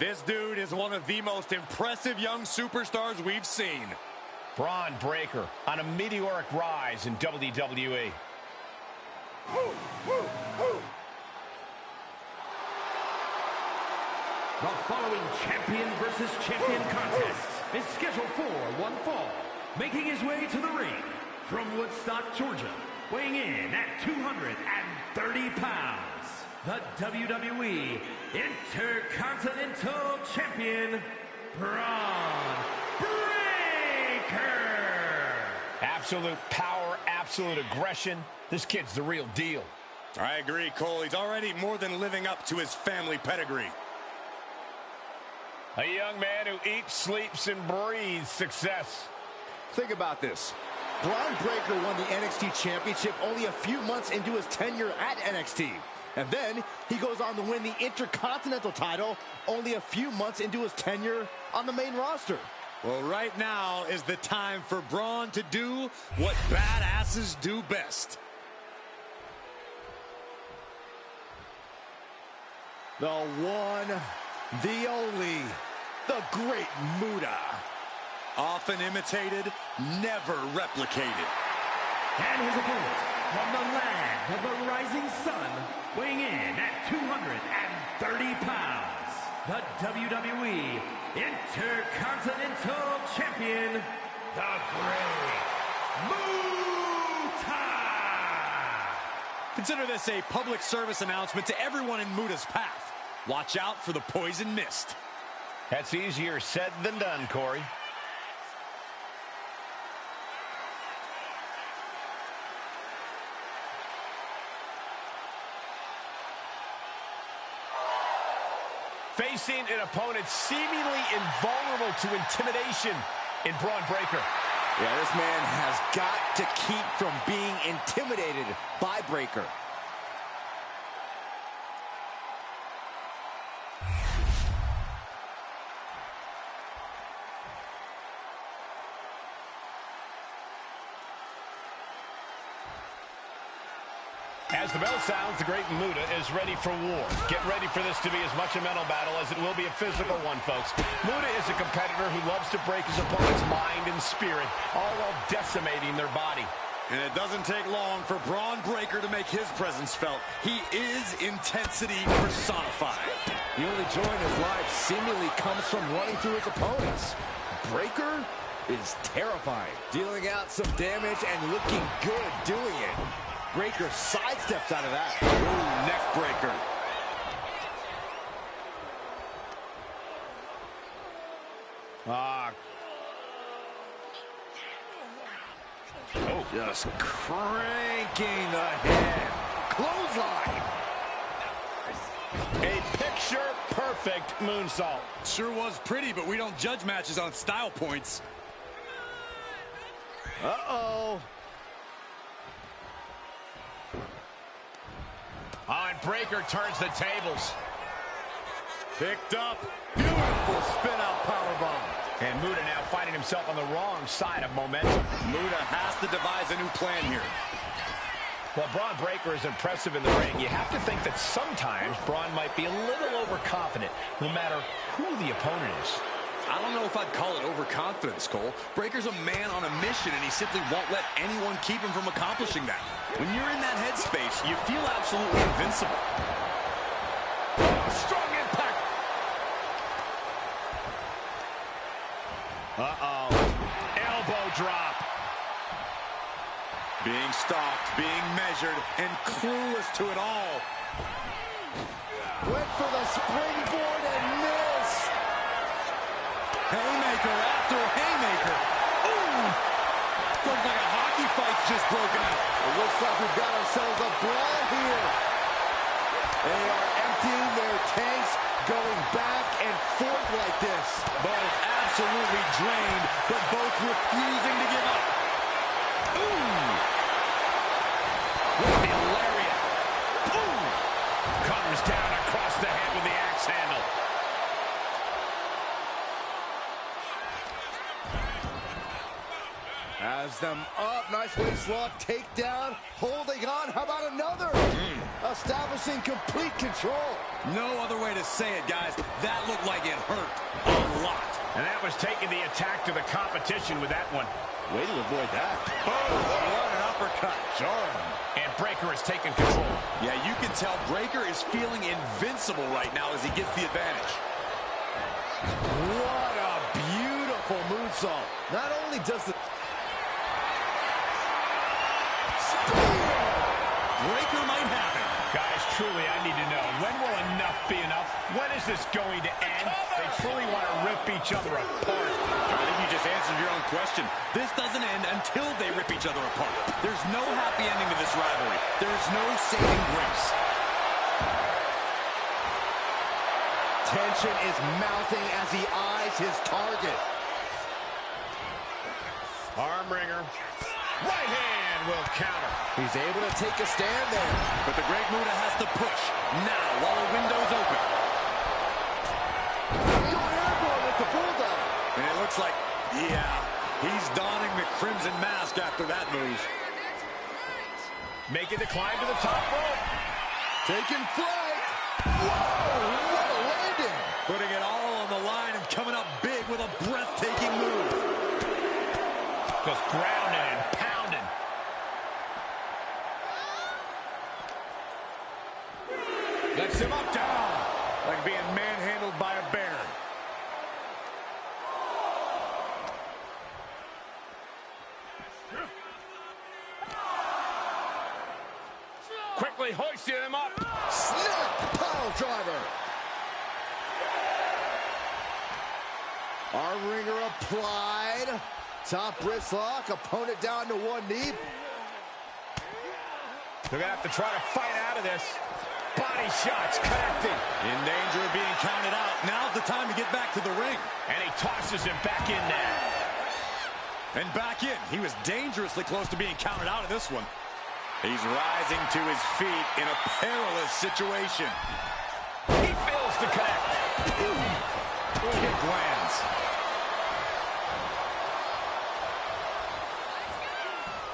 This dude is one of the most impressive young superstars we've seen. Braun Breaker on a meteoric rise in WWE. The following champion versus champion contest is scheduled for one fall. Making his way to the ring from Woodstock, Georgia, weighing in at 230 pounds, the WWE Intercontinental Champion, Braun Breaker. Absolute power, absolute aggression. This kid's the real deal. I agree, Cole. He's already more than living up to his family pedigree. A young man who eats, sleeps, and breathes success. Think about this. Braun Breaker won the NXT Championship only a few months into his tenure at NXT. And then he goes on to win the Intercontinental title only a few months into his tenure on the main roster. Well, right now is the time for Braun to do what badasses do best. The one, the only, the great Muta. Often imitated, never replicated. And his opponent from the land of the rising sun, weighing in at 230 pounds, the WWE Intercontinental Champion, the Great Muta. Consider this a public service announcement to everyone in Muta's path. Watch out for the poison mist. That's easier said than done, Corey. Facing an opponent seemingly invulnerable to intimidation in Braun Breaker. Yeah, this man has got to keep from being intimidated by Breaker. As the bell sounds, the great Muta is ready for war. Get ready for this to be as much a mental battle as it will be a physical one, folks. Muta is a competitor who loves to break his opponent's mind and spirit, all while decimating their body. And it doesn't take long for Braun Breaker to make his presence felt. He is intensity personified. The only joy in his life seemingly comes from running through his opponents. Breaker is terrifying, dealing out some damage and looking good doing it. Breaker sidesteps out of that. Ooh, neck breaker. Just cranking the head. Clothesline. A picture-perfect moonsault. Sure was pretty, but we don't judge matches on style points. Uh-oh. And Breaker turns the tables. Picked up. Beautiful spin-out powerbomb. And Muta now finding himself on the wrong side of momentum. Muta has to devise a new plan here. While Braun Breaker is impressive in the ring, you have to think that sometimes Braun might be a little overconfident, no matter who the opponent is. I don't know if I'd call it overconfidence, Cole. Breaker's a man on a mission, and he simply won't let anyone keep him from accomplishing that. When you're in that headspace, you feel absolutely invincible. Strong impact. Elbow drop. Being stalked, being measured, and clueless to it all. Went for the springboard and missed. Haymaker after haymaker. Ooh! Looks like a hockey fight's just broken out. It looks like we've got ourselves a brawl here. They are emptying their tanks, going back and forth like this. Both absolutely drained, but both refusing to give up. Ooh! With the lariat. Boom! Comes down across the head with the axe handle. As them up. Nice waist lock, takedown, holding on. How about another? Establishing complete control. No other way to say it, guys. That looked like it hurt a lot. And that was taking the attack to the competition with that one. Way to avoid that. Oh, what an uppercut. Jarring. And Breakker has taken control. Yeah, you can tell Breakker is feeling invincible right now as he gets the advantage. What a beautiful moonsault. Not only does the... Breakker might have it. Guys, truly, I need to know, when will enough be enough? When is this going to end? They truly want to rip each other apart. I think you just answered your own question. This doesn't end until they rip each other apart. There's no happy ending to this rivalry. There's no saving grace. Tension is mounting as he eyes his target. Arm wringer. Right hand will counter. He's able to take a stand there. But the Great Muta has to push now while the window's open. Airborne with the bulldog. And it looks like, yeah, he's donning the crimson mask after that move. Making the climb to the top rope. Taking flight. Whoa, what a landing. Putting it all on the line and coming up big with a breathtaking move. Just grounding and pounding. Lets him up down. Like being manhandled by a bear. Quickly hoisting him up. Snap pile driver. Arm ringer applied. Top wrist lock. Opponent down to one knee. They're going to have to try to fight out of this. Body shots connecting. In danger of being counted out. Now's the time to get back to the ring. And he tosses him back in there. And back in. He was dangerously close to being counted out of this one. He's rising to his feet in a perilous situation. He fails to connect. Kick lands.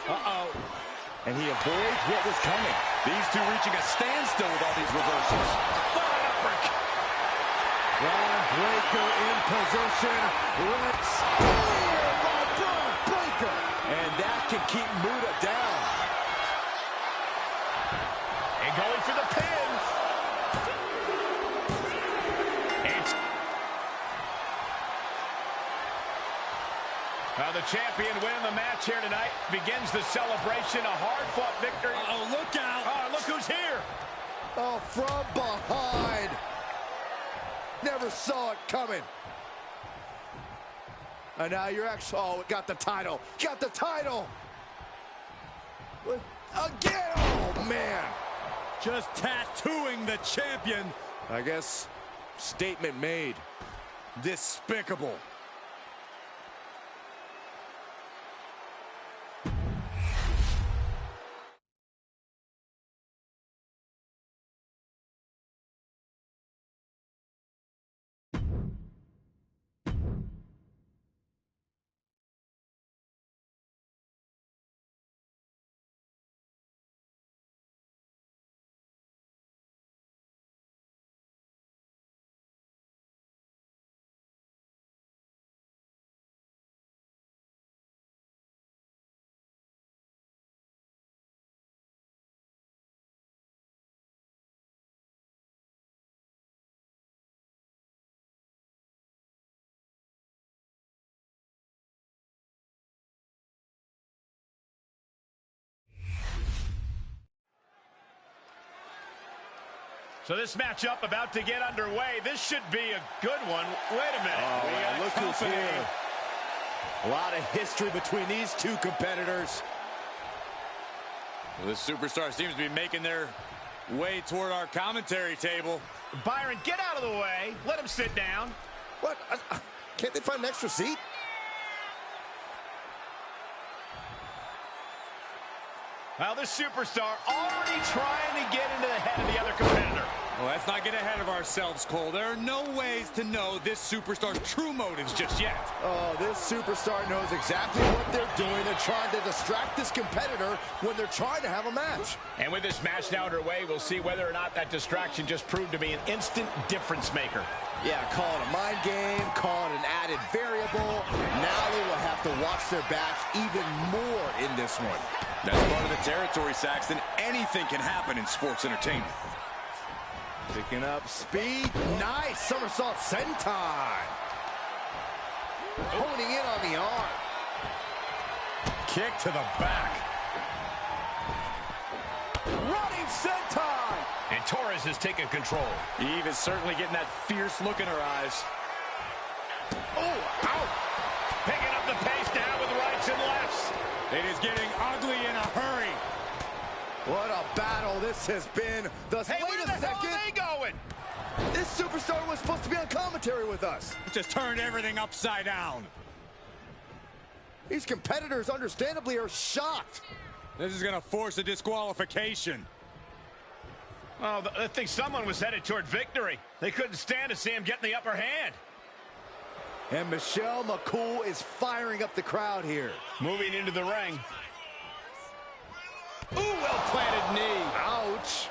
Uh-oh. And he avoids what was coming. These two reaching a standstill with all these reversals. Ron Breakker in position. Let's spear by Bron Breakker. And that can keep Muta down. And going for the pin. It's... Now the champion winning the match here tonight begins the celebration. A hard-fought victory. Oh, look out. Oh, look who's here. Oh, from behind. Never saw it coming. And now you're actually... Oh, got the title. Got the title. Again. Oh, man. Just tattooing the champion. I guess statement made. Despicable. So this matchup about to get underway. This should be a good one. Wait a minute. Oh, look who's here. A lot of history between these two competitors. Well, this superstar seems to be making their way toward our commentary table. Byron, get out of the way. Let him sit down. What? Can't they find an extra seat? Well, this superstar already trying to get into the head of the other competitor. Well, let's not get ahead of ourselves, Cole. There are no ways to know this superstar's true motives just yet. Oh, this superstar knows exactly what they're doing. They're trying to distract this competitor when they're trying to have a match. And with this match now underway, we'll see whether or not that distraction just proved to be an instant difference maker. Yeah, call it a mind game, call it an added variable. Now they will have to watch their backs even more in this one. That's part of the territory, Saxton. Anything can happen in sports entertainment. Picking up speed. Nice somersault senton. Honing in on the arm. Kick to the back. Running senton. And Torres has taken control. Eve is certainly getting that fierce look in her eyes. Oh, out. Picking up the pace now with rights and lefts. It is getting ugly in a hurry. What a battle this has been. Hey, where the hell are they going? This superstar was supposed to be on commentary with us. Just turned everything upside down. These competitors understandably are shocked. This is going to force a disqualification. Oh, I think someone was headed toward victory. They couldn't stand to see him getting the upper hand. And Michelle McCool is firing up the crowd here. Moving into the ring. Ooh, well-planted knee. Ouch.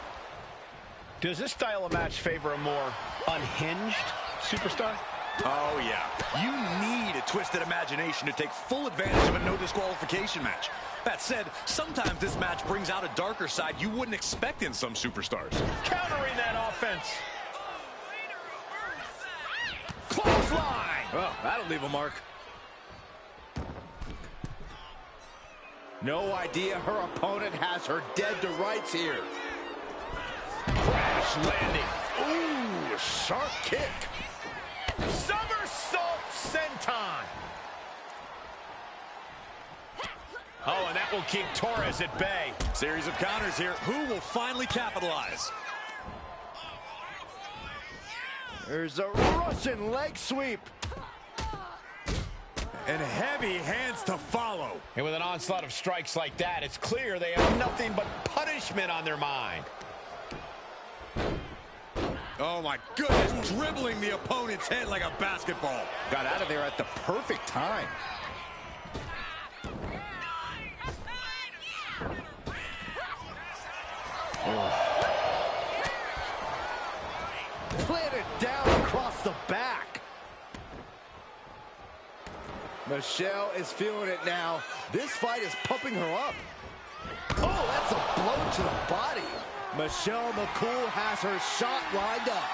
Does this style of match favor a more unhinged superstar? Oh, yeah. You need a twisted imagination to take full advantage of a no disqualification match. That said, sometimes this match brings out a darker side you wouldn't expect in some superstars. Countering that offense. Clothesline. Oh, that'll leave a mark. No idea her opponent has her dead to rights here. Crash landing. Ooh, sharp kick. Somersault senton. Oh, and that will keep Torres at bay. Series of counters here. Who will finally capitalize? There's a Russian leg sweep. And heavy hands to follow. And with an onslaught of strikes like that, it's clear they have nothing but punishment on their mind. Oh, my goodness. Dribbling the opponent's head like a basketball. Got out of there at the perfect time. Planted down across the back. Michelle is feeling it now. This fight is pumping her up. Oh, that's a blow to the body. Michelle McCool has her shot lined up.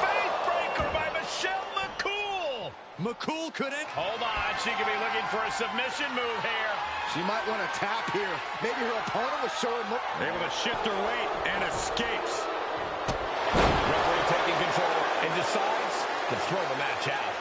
Faith breaker by Michelle McCool. McCool couldn't. Hold on, she could be looking for a submission move here. She might want to tap here. Maybe her opponent was showing more. Able to shift her weight and escapes. Referee taking control and decides to throw the match out.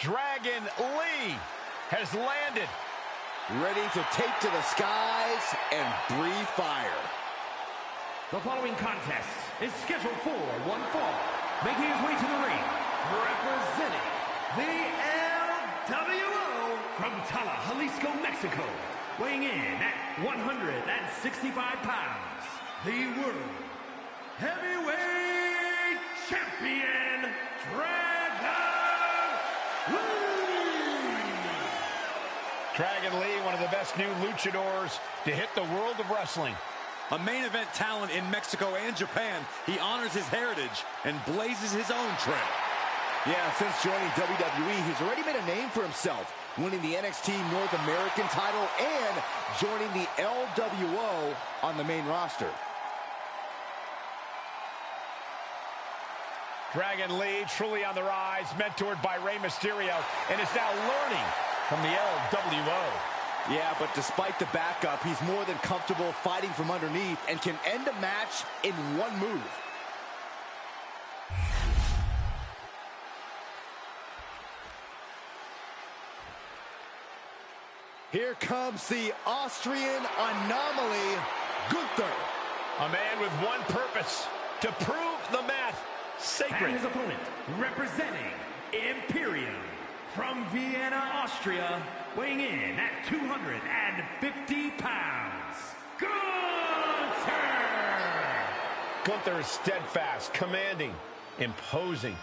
Dragon Lee has landed. Ready to take to the skies and breathe fire. The following contest is scheduled for one fall. Making his way to the ring, representing the LWO from Tala, Jalisco, Mexico. Weighing in at 165 pounds, the World Heavyweight Champion, Dragon Lee! Dragon Lee, one of the best new luchadors to hit the world of wrestling. A main event talent in Mexico and Japan, he honors his heritage and blazes his own trail. Yeah, since joining WWE, he's already made a name for himself, winning the NXT North American title and joining the LWO on the main roster. Dragon Lee, truly on the rise, mentored by Rey Mysterio, and is now learning from the LWO. Yeah, but despite the backup, he's more than comfortable fighting from underneath and can end a match in one move. Here comes the Austrian anomaly, Gunther. A man with one purpose, to prove the math sacred. And his opponent, representing Imperium from Vienna, Austria, weighing in at 250 pounds, Gunther! Gunther is steadfast, commanding, imposing.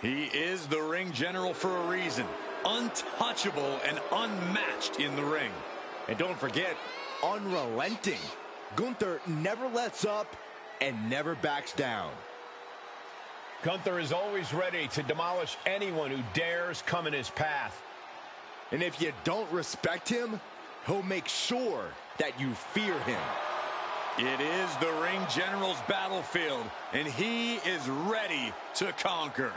He is the ring general for a reason. Untouchable and unmatched in the ring. And don't forget, unrelenting. Gunther never lets up and never backs down. Gunther is always ready to demolish anyone who dares come in his path. And if you don't respect him, he'll make sure that you fear him. It is the ring general's battlefield, and he is ready to conquer.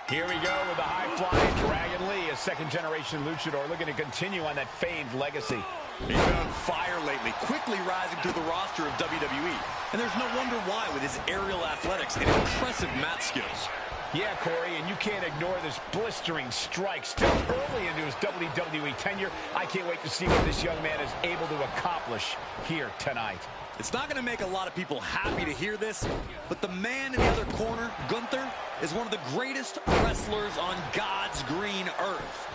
Here we go with the high-flying Dragon Lee, a second-generation luchador looking to continue on that famed legacy. He's been on fire lately, quickly rising through the roster of WWE. And there's no wonder why with his aerial athletics and impressive mat skills. Yeah, Corey, and you can't ignore this blistering strike still early into his WWE tenure. I can't wait to see what this young man is able to accomplish here tonight. It's not going to make a lot of people happy to hear this, but the man in the other corner, Gunther, is one of the greatest wrestlers on God's green earth.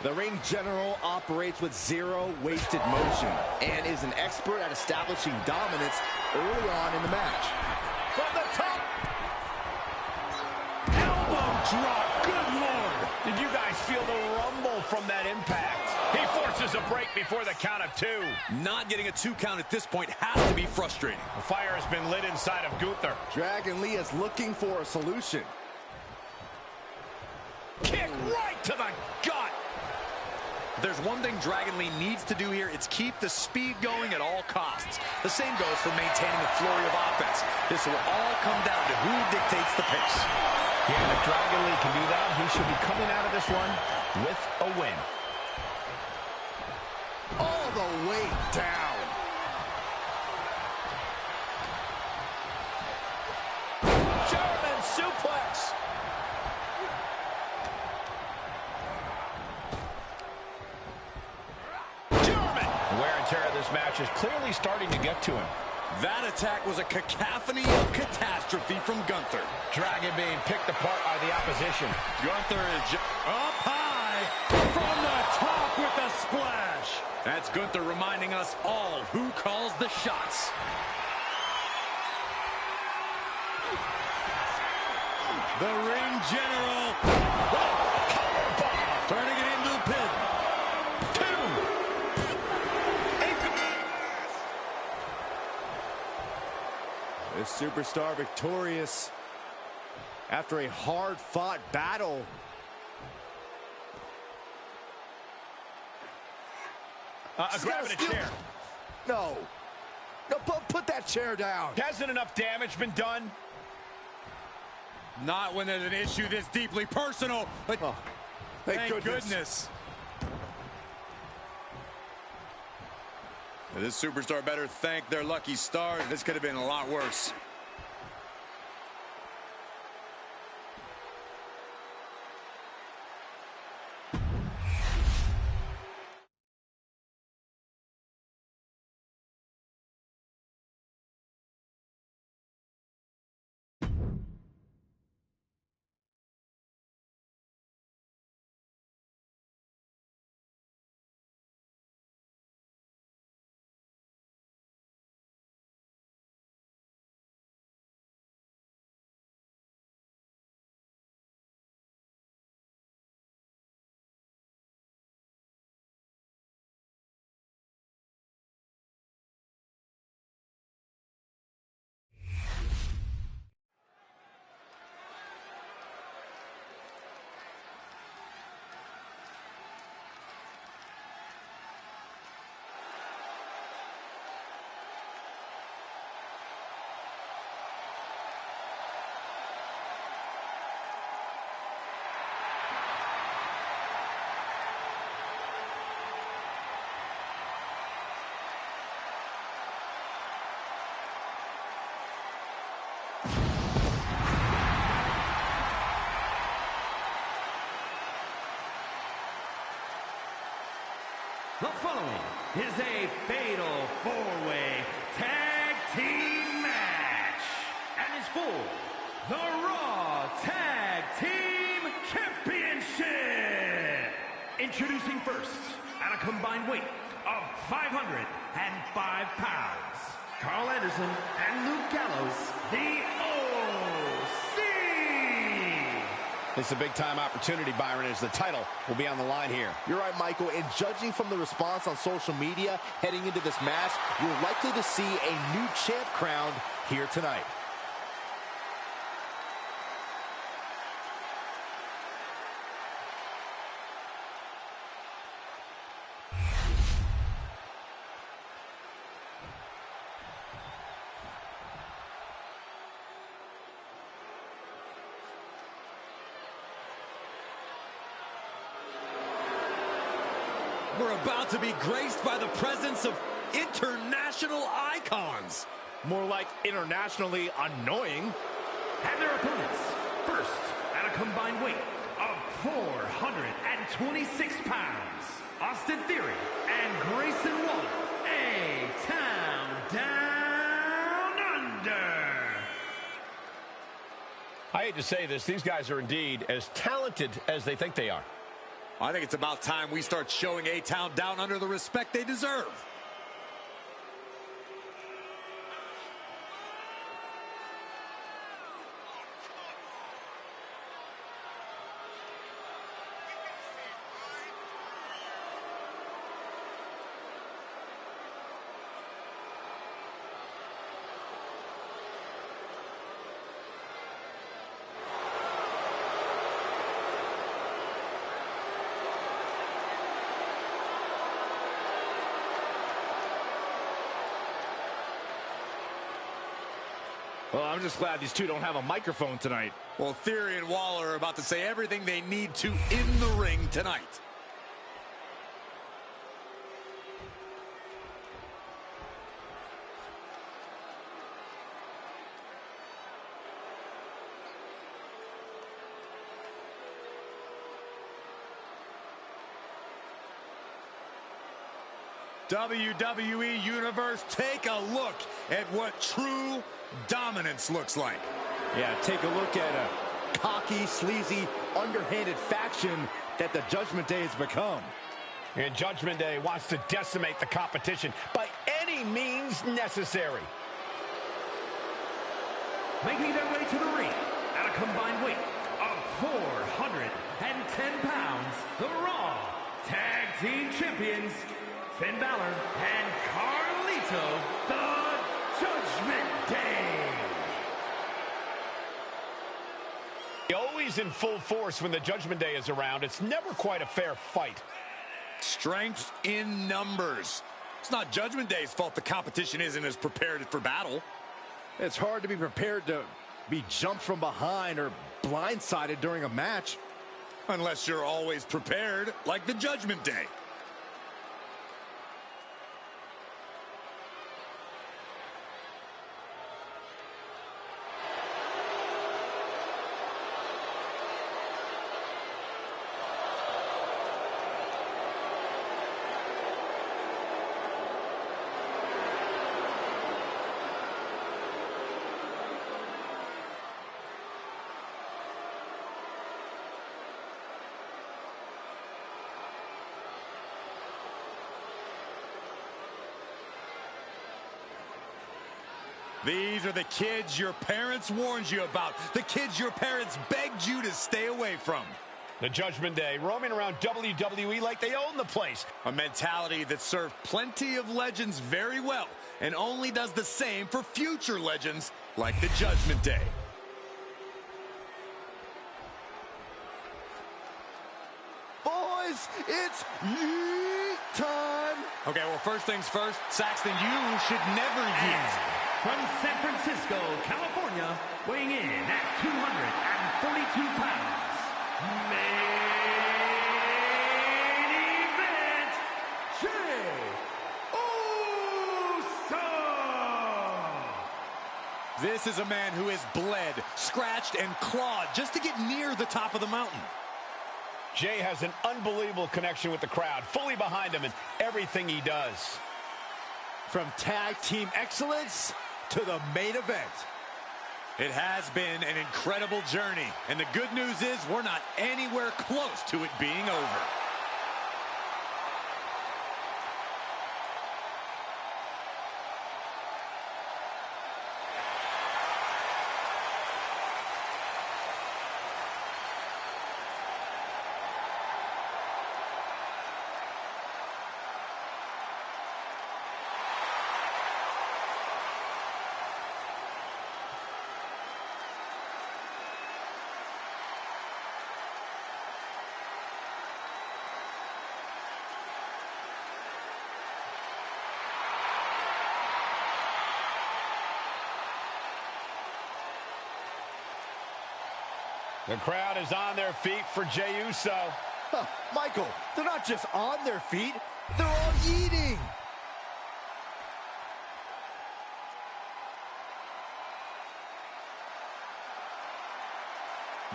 The ring general operates with zero wasted motion and is an expert at establishing dominance early on in the match. From the top! Elbow drop, good Lord! Did you guys feel the rumble from that impact? He forces a break before the count of two. Not getting a 2 count at this point has to be frustrating. The fire has been lit inside of Gunther. Dragon Lee is looking for a solution. Kick right to the gut. If there's one thing Dragon Lee needs to do here, it's keep the speed going at all costs. The same goes for maintaining a flurry of offense. This will all come down to who dictates the pace. Yeah, if Dragon Lee can do that, he should be coming out of this one with a win. All the way down. German suplex. German! The wear and tear of this match is clearly starting to get to him. That attack was a cacophony of catastrophe from Gunther. Dragon being picked apart by the opposition. Gunther is up high from the top with the splash. That's Gunther reminding us all who calls the shots. The ring general. Turning it into the pin. 2. This superstar victorious after a hard-fought battle. Grabbing a chair. No. No, put that chair down. Hasn't enough damage been done? Not when there's an issue this deeply personal, but thank goodness. This superstar better thank their lucky stars. This could have been a lot worse. The following is a fatal four-way tag team match and is for the Raw Tag Team Championship. Introducing first, at a combined weight of 505 pounds, Carl Anderson and Luke Gallows, the OC. It's a big-time opportunity, Byron, as the title will be on the line here. You're right, Michael, and judging from the response on social media heading into this match, you're likely to see a new champ crowned here tonight. We're about to be graced by the presence of international icons. More like internationally annoying. And their opponents, first, at a combined weight of 426 pounds, Austin Theory and Grayson Waller, A-Town Down Under. I hate to say this, these guys are indeed as talented as they think they are. I think it's about time we start showing A-Town Down Under the respect they deserve. Well, I'm just glad these two don't have a microphone tonight. Well, Theory and Waller are about to say everything they need to in the ring tonight. WWE Universe, take a look at what true dominance looks like. Yeah, take a look at a cocky, sleazy, underhanded faction that the Judgment Day has become. And Judgment Day wants to decimate the competition by any means necessary. Making their way to the ring at a combined weight of 410 pounds, the Raw Tag Team Champions, Finn Balor and Carlito, the Judgment Day. Always in full force when the Judgment Day is around. It's never quite a fair fight. Strength in numbers. It's not Judgment Day's fault the competition isn't as prepared for battle. It's hard to be prepared to be jumped from behind or blindsided during a match. Unless you're always prepared, like the Judgment Day. These are the kids your parents warned you about. The kids your parents begged you to stay away from. The Judgment Day roaming around WWE like they own the place. A mentality that served plenty of legends very well and only does the same for future legends like the Judgment Day. Boys, it's yeet time. Okay, well, first things first, Saxton, you should never yeet. From San Francisco, California, weighing in at 242 pounds, main event, Jey Uso! This is a man who has bled, scratched, and clawed just to get near the top of the mountain. Jay has an unbelievable connection with the crowd, fully behind him in everything he does. From tag team excellence to the main event. It has been an incredible journey, and the good news is we're not anywhere close to it being over. The crowd is on their feet for Jey Uso. Huh, Michael, they're not just on their feet, they're all eating.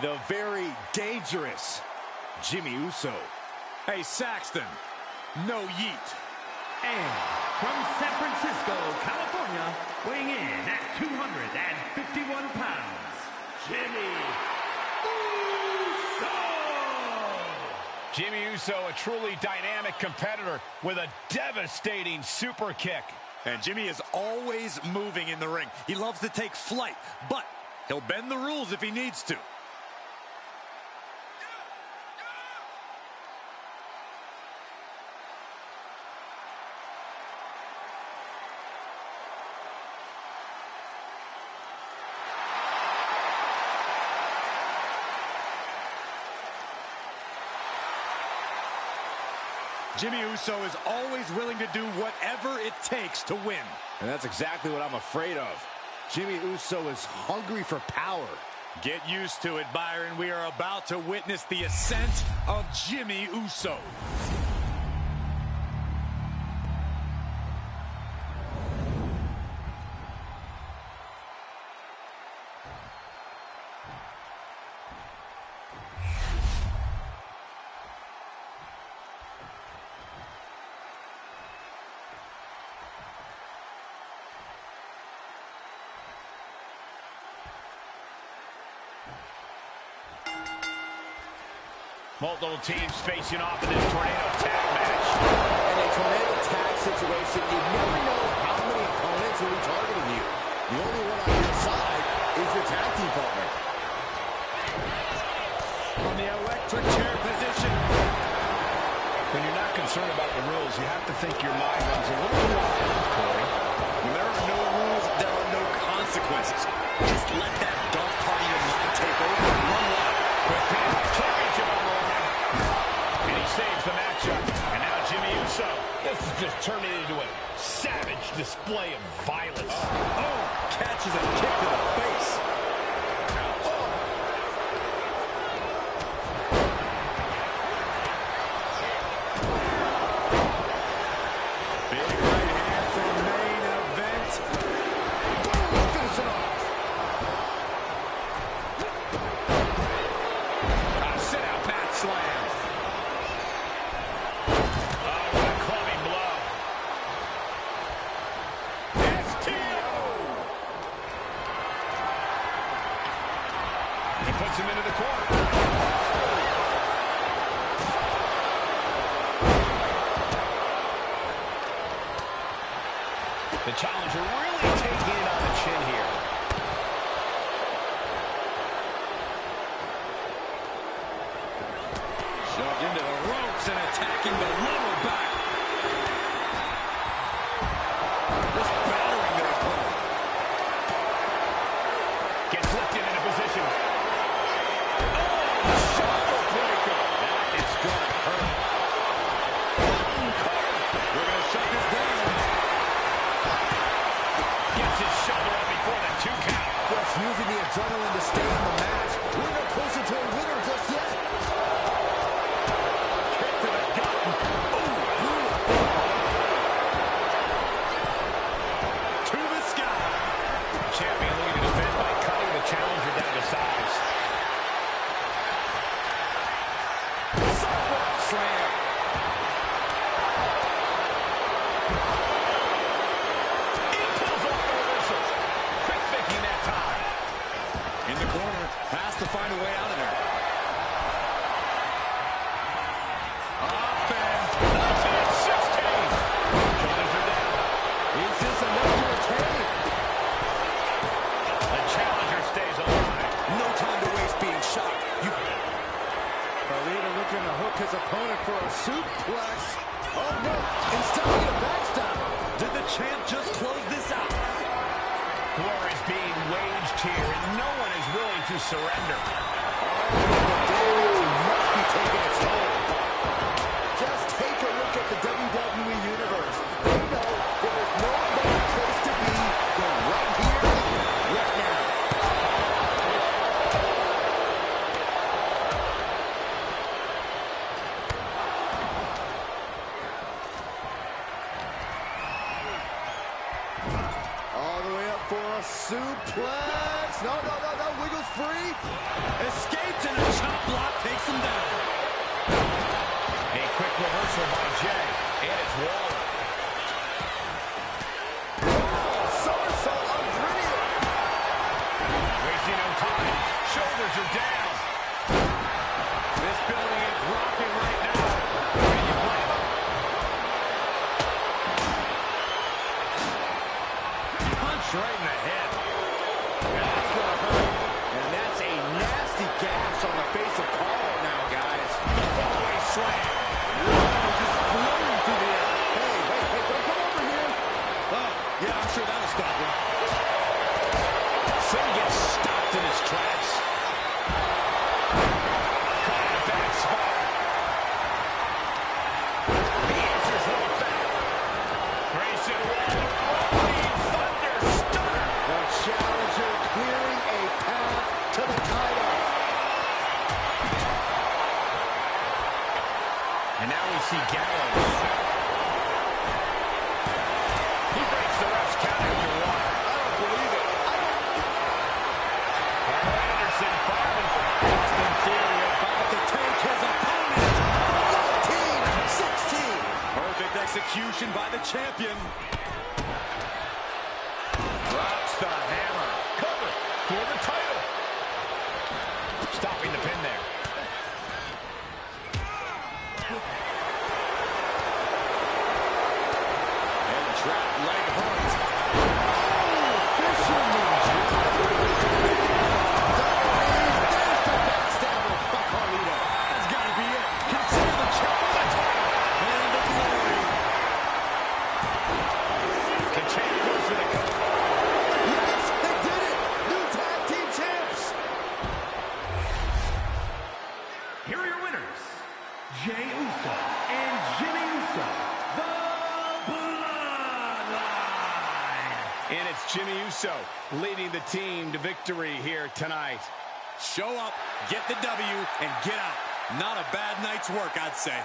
The very dangerous Jimmy Uso. Hey, Saxton, no yeet. And from San Francisco, California, weighing in at 251 pounds, Jimmy Uso! Jimmy Uso, a truly dynamic competitor with a devastating super kick. And Jimmy is always moving in the ring. He loves to take flight, but he'll bend the rules if he needs to. Jimmy Uso is always willing to do whatever it takes to win. And that's exactly what I'm afraid of. Jimmy Uso is hungry for power. Get used to it, Byron. We are about to witness the ascent of Jimmy Uso. Multiple teams facing off in this tornado tag match. In a tornado tag situation, you never know how many opponents will be targeting you. The only one on your side is your tag team partner. From the electric chair position. When you're not concerned about the rules, you have to think your mind runs a little wild, Corey. When there are no rules, there are no consequences. Just let that dark part of your mind take over and run wild. Quick pin, carries him over. And he saves the matchup. And now Jimmy Uso. This is just turning into a savage display of violence. Oh, catches a kick to the face. Big right hand for main event. Finish it off. A sit-out mat slam. Oh, what a clubbing blow. He puts him into the corner. The challenger really taking it on the chin here. Shoved into the ropes and attacking the lower back. Just battering their opponent. Gets lifted into position. Oh, shoulder breaker. That is going to hurt. We're going to shut this down. Gets his shoulder up before the 2 count. Just using the adrenaline to stay in the match. We're no closer to a winner just yet. Kick to the gut. Oh, brutal. slam. He pulls off the reversal. Quick thinking that time. In the corner, has to find a way out of there. Up and That's it, 16. Shoulders are down. Is this enough to retain? The challenger stays alive. no time to waste being shocked. Alita looking to hook his opponent for a suplex. Oh no, instead of a backstab. Did the champ just close this out? War is being waged here, and no one is willing to surrender. Must be taking its toll. Just take a look at the WWE Universe. They know there is no better place to be than right here, right now. All the way up for a suplex. No, wiggles free. Escaped and a chop block takes him down. A quick reversal by Jay, and it's Waller. Somersault on Brilliant. Wasting no time. Shoulders are down. This building is rocking right now. Can you blame him? Punch right in the head. That's gonna hurt. And that's a nasty gash on the face of Carl now, guys. Fallaway slam. Just floating through the air. Hey, don't come over here. Oh, yeah, I'm sure that'll stop him. Finn gets stopped in his tracks. Caught in a bad spot. He answers with a back. Grayson Waller. Rolling thunder stunner. The challenger clearing a path to the title. And now we see Gallows. He breaks the ref's count after one. I don't believe it. Carl Anderson firing. Austin Theory about to take his opponent. 19-16. Perfect execution by the champion. Drops the hammer. Cover for the title. Stopping the pin there. And drop leg hooked. Fisherman There's the backstabber by Carlito. That's got to be it. Consider the champ for the title. And the glory. The champ goes for the cover. Yes, they did it. New tag team champs. Here are your winners, Jey Uso and Jimmy Uso, the Bloodline. And it's Jimmy Uso leading the team to victory here tonight. Show up, get the W, and get out. Not a bad night's work, I'd say.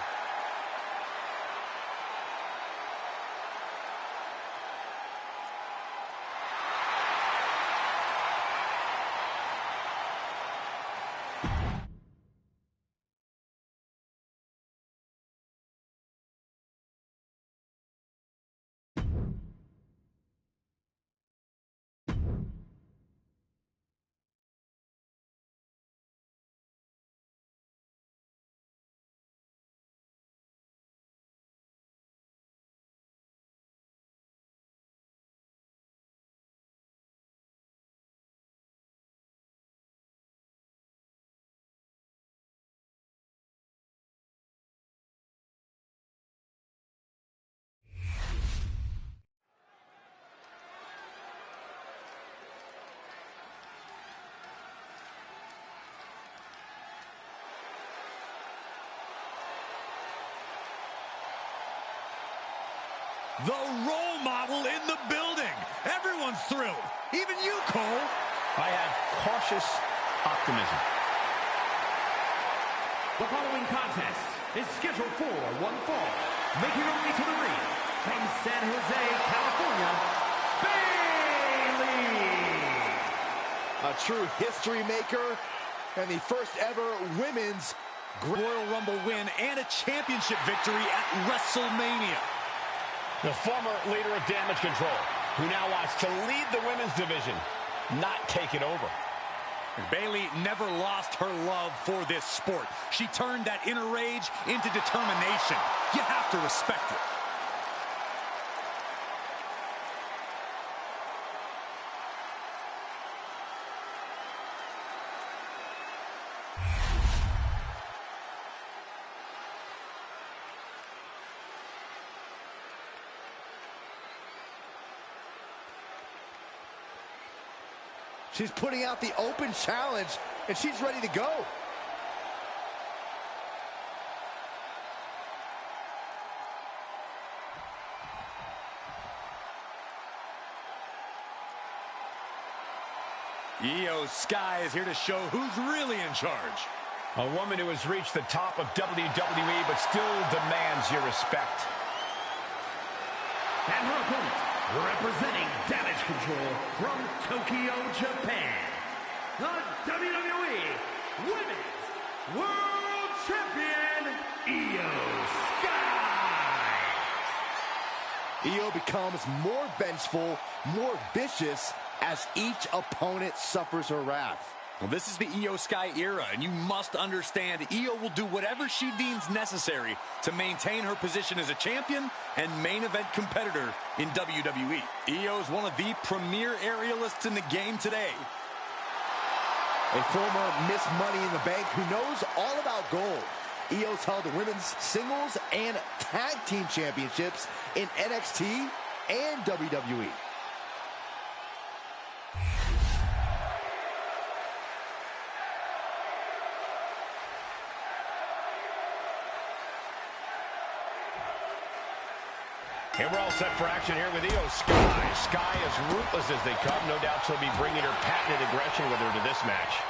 The role model in the building. Everyone's thrilled. Even you, Cole. I had cautious optimism. The following contest is scheduled for one fall. Making her way to the ring from San Jose, California, Bayley. A true history maker and the first ever women's Royal Rumble win and a championship victory at WrestleMania. The former leader of Damage Control, who now wants to lead the women's division, not take it over. Bayley never lost her love for this sport. She turned that inner rage into determination. You have to respect it. She's putting out the open challenge, and she's ready to go. Io Sky is here to show who's really in charge. A woman who has reached the top of WWE, but still demands your respect. And her opponent, representing Damage Control from Tokyo, Japan, the WWE Women's World Champion, Io Sky. Io becomes more vengeful, more vicious as each opponent suffers her wrath. Well, this is the Io Sky era, and you must understand Io will do whatever she deems necessary to maintain her position as a champion and main event competitor in WWE. Io is one of the premier aerialists in the game today. A former Miss Money in the Bank who knows all about gold. Io's held the women's singles and tag team championships in NXT and WWE. And we're all set for action here with Io Sky. Sky as ruthless as they come. No doubt she'll be bringing her patented aggression with her to this match.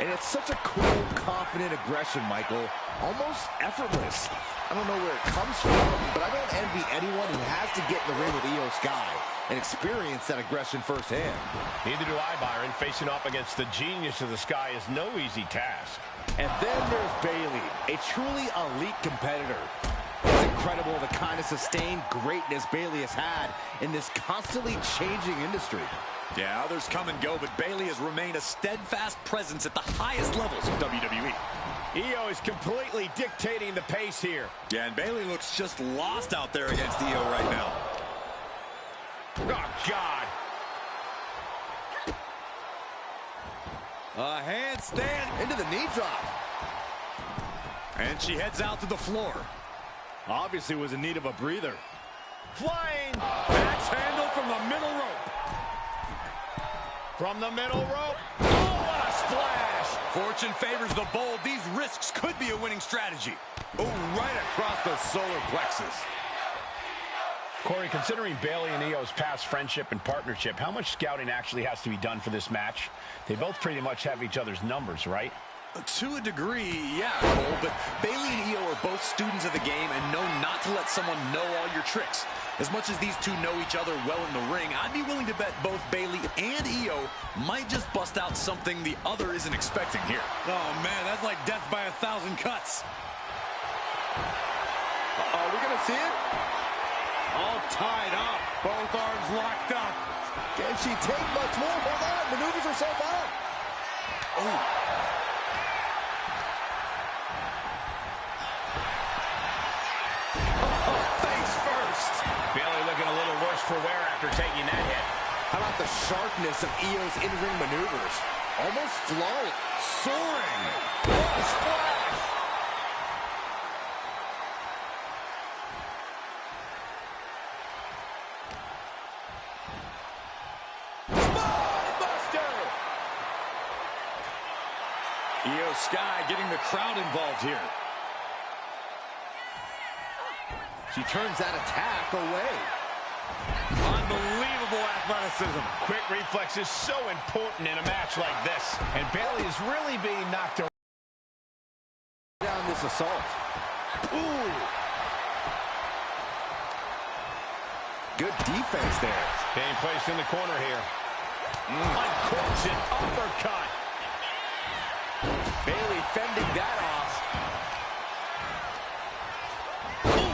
And it's such a cool, confident aggression, Michael. Almost effortless. I don't know where it comes from, but I don't envy anyone who has to get in the ring with Io Sky and experience that aggression firsthand. Neither do I, Byron. Facing off against the genius of the Sky is no easy task. And then there's Bayley, a truly elite competitor. It's incredible the kind of sustained greatness Bayley has had in this constantly changing industry. Yeah, others come and go, but Bayley has remained a steadfast presence at the highest levels of WWE. Io is completely dictating the pace here. Yeah, and Bayley looks just lost out there against Io right now. Oh, God. A handstand Into the knee drop. and she heads out to the floor. Obviously was in need of a breather. Flying. Axe handle from the middle rope. From the middle rope. Oh, what a splash. Fortune favors the bold. These risks could be a winning strategy. Oh, right across the solar plexus. Corey, considering Bayley and Io's past friendship and partnership, how much scouting actually has to be done for this match? They both pretty much have each other's numbers, right? To a degree, yeah, Cole, but Bayley and Io are both students of the game and know not to let someone know all your tricks. As much as these two know each other well in the ring, I'd be willing to bet both Bayley and Io might just bust out something the other isn't expecting here. Oh, man, that's like death by 1,000 cuts. Are we going to see it? All tied up, both arms locked up. Can she take much more? Hold on, maneuvers herself out. Oh. Bayley looking a little worse for wear after taking that hit. How about the sharpness of Io's in-ring maneuvers? Almost flawless. Soaring. What a splash! Buster! Io Sky getting the crowd involved here. She turns that attack away. Unbelievable athleticism. Quick reflex is so important in a match like this. And Bayley is really being knocked around. Down this assault. Ooh. Good defense there. Being placed in the corner here. Uncorks an uppercut. Bayley fending that off.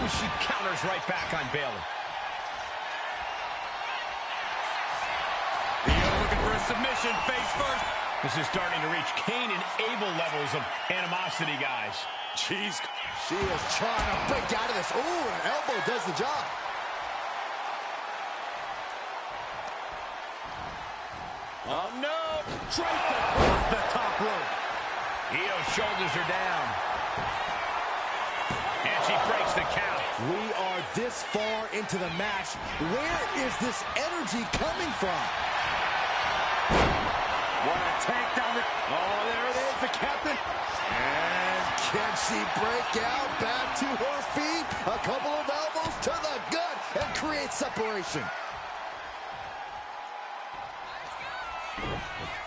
Ooh, she counters right back on Bayley. Looking for a submission, face first. This is starting to reach Cain and Abel levels of animosity, guys. Jeez. She is trying to break out of this. Ooh, an elbow does the job. Oh, no. Draped across the top rope. Io's shoulders are down. And she breaks the count. We are this far into the match. Where is this energy coming from? What a takedown. Oh, there it is, the captain. And can she break out back to her feet? A couple of elbows to the gut and create separation.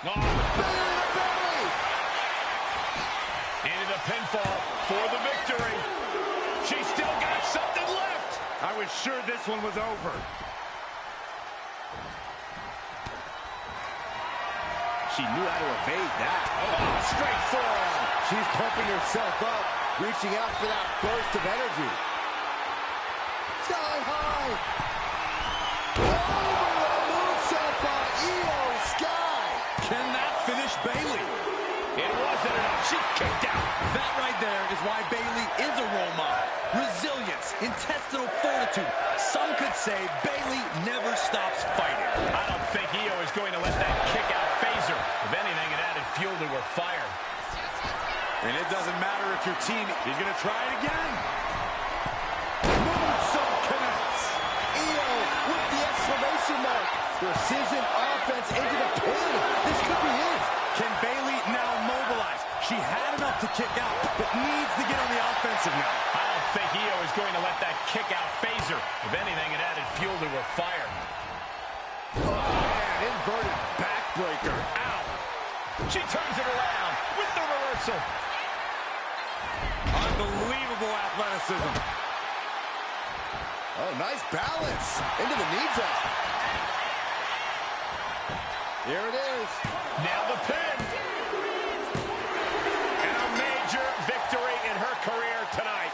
Oh. Belly. Into the pinfall for the victory. She's still got something left. I was sure this one was over. She knew how to evade that. Oh, straight forearm. She's pumping herself up, reaching out for that burst of energy. Sky high. Over the moonsault by Io Sky. Can that finish Bayley? It wasn't enough. She kicked out. That right there is why Bayley is a role model. Resilience, intestinal fortitude. Some could say Bayley never stops fighting. I don't think Io is going to let that kick out phase her. If anything, it added fuel to her fire. And it doesn't matter if your team is going to try it again. Moonsault connects. Io with the exclamation mark. Precision offense into the pin. This could be it. Can Bayley now mobilize? She had enough to kick out, but needs to get on the offensive now. I don't think Io is going to let that kick out phase her. If anything, it added fuel to her fire. Oh, man, inverted backbreaker. Ow. She turns it around with the reversal. Unbelievable athleticism. Oh, nice balance. Into the knee drop. Here it is. Now the pin. And a major victory in her career tonight.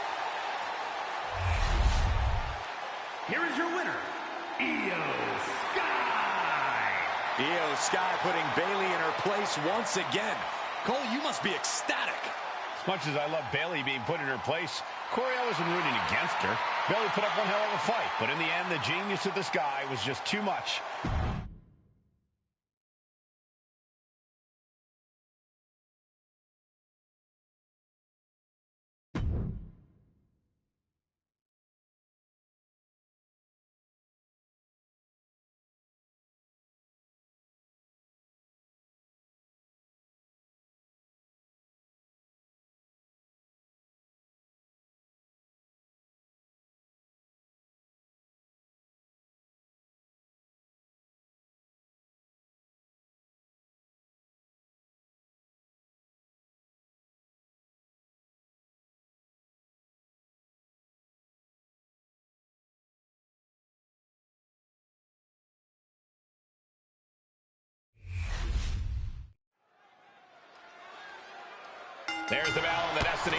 Here is your winner, Io Sky. Io Sky putting Bayley in her place once again. Cole, you must be ecstatic. As much as I love Bayley being put in her place, Corey, I wasn't rooting against her. Bayley put up one hell of a fight, but in the end, the genius of this guy was just too much. There's the bell and the Destiny.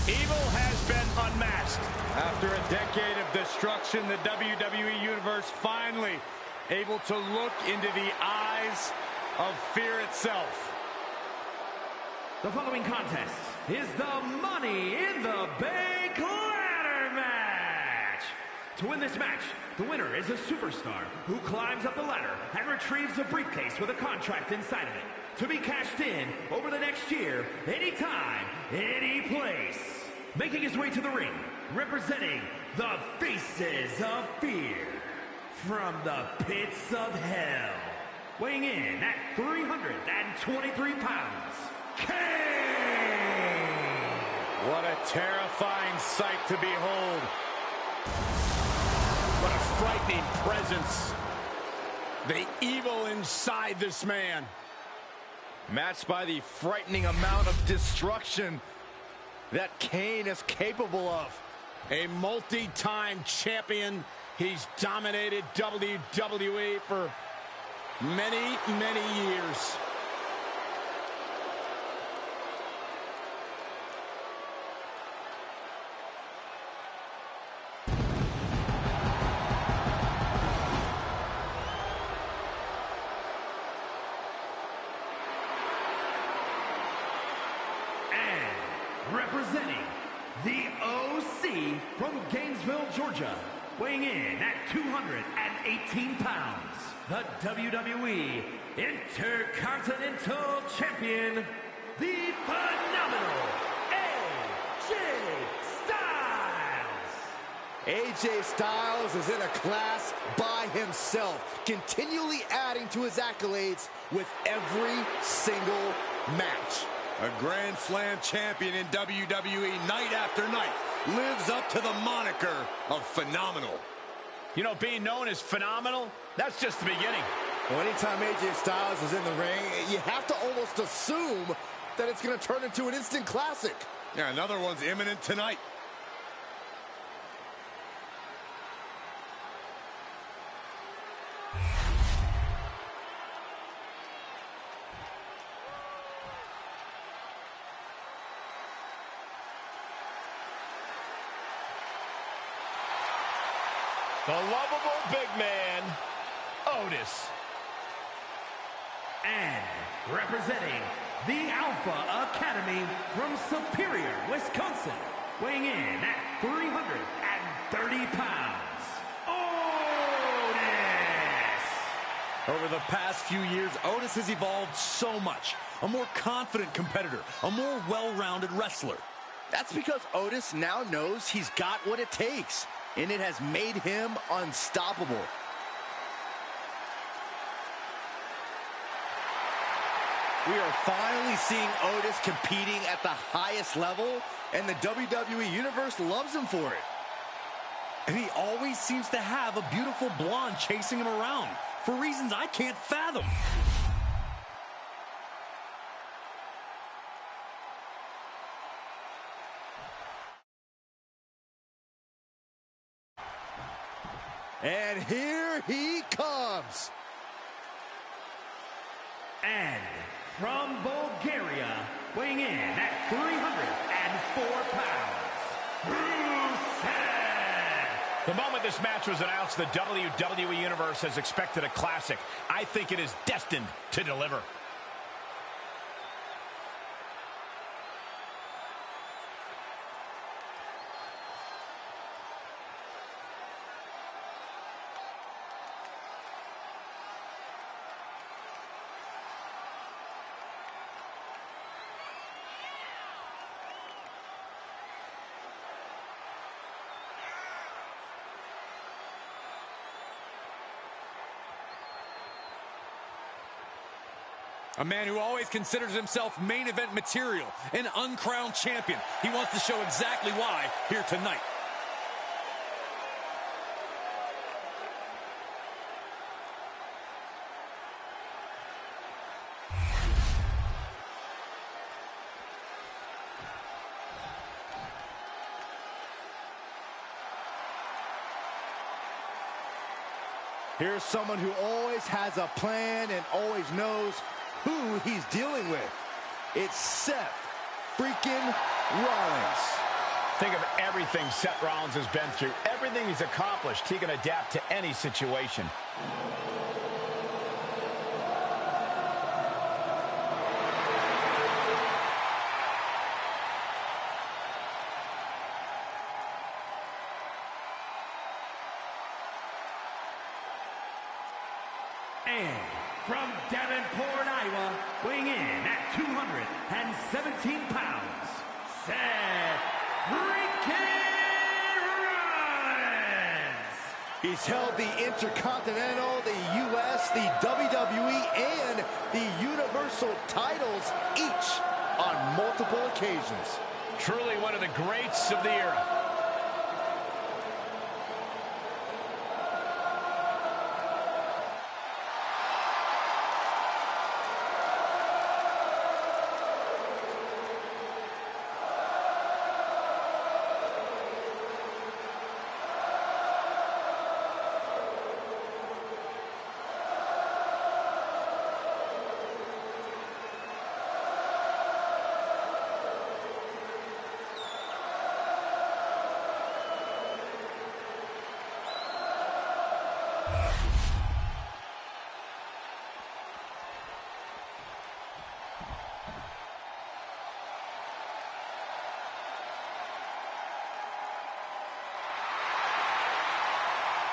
Evil has been unmasked. After a decade of destruction, the WWE Universe finally able to look into the eyes of fear itself. The following contest is the Money in the Bank ladder match. To win this match, the winner is a superstar who climbs up the ladder and retrieves a briefcase with a contract inside of it to be cashed in over the next year, anytime, any place. Making his way to the ring, representing the Faces of Fear, from the pits of hell, weighing in at 323 pounds, Kane! What a terrifying sight to behold. What a frightening presence. The evil inside this man. Matched by the frightening amount of destruction that Kane is capable of. A multi-time champion. He's dominated WWE for many, many years. Representing the OC from Gainesville, Georgia, weighing in at 218 pounds, the WWE Intercontinental Champion, the phenomenal AJ Styles. AJ Styles is in a class by himself, continually adding to his accolades with every single match. A Grand Slam champion in WWE night after night lives up to the moniker of phenomenal. You know, being known as phenomenal, that's just the beginning. Well, anytime AJ Styles is in the ring, you have to almost assume that it's going to turn into an instant classic. Yeah, another one's imminent tonight. The lovable big man, Otis. And representing the Alpha Academy from Superior, Wisconsin, weighing in at 330 pounds, Otis! Over the past few years, Otis has evolved so much. A more confident competitor, a more well-rounded wrestler. That's because Otis now knows he's got what it takes, and it has made him unstoppable. We are finally seeing Otis competing at the highest level, and the WWE Universe loves him for it. And he always seems to have a beautiful blonde chasing him around, for reasons I can't fathom. And here he comes. And from Bulgaria, weighing in at 304 pounds, Rusev! The moment this match was announced, the WWE Universe has expected a classic. I think it is destined to deliver. A man who always considers himself main event material, an uncrowned champion. He wants to show exactly why here tonight. Here's someone who always has a plan and always knows who he's dealing with. It's Seth freaking Rollins. Think of everything Seth Rollins has been through, everything he's accomplished. He can adapt to any situation. And from Davenport, Iowa, weighing in at 217 pounds, Seth freaking Rollins! He's held the Intercontinental, the U.S., the WWE, and the Universal titles, each on multiple occasions. Truly one of the greats of the era.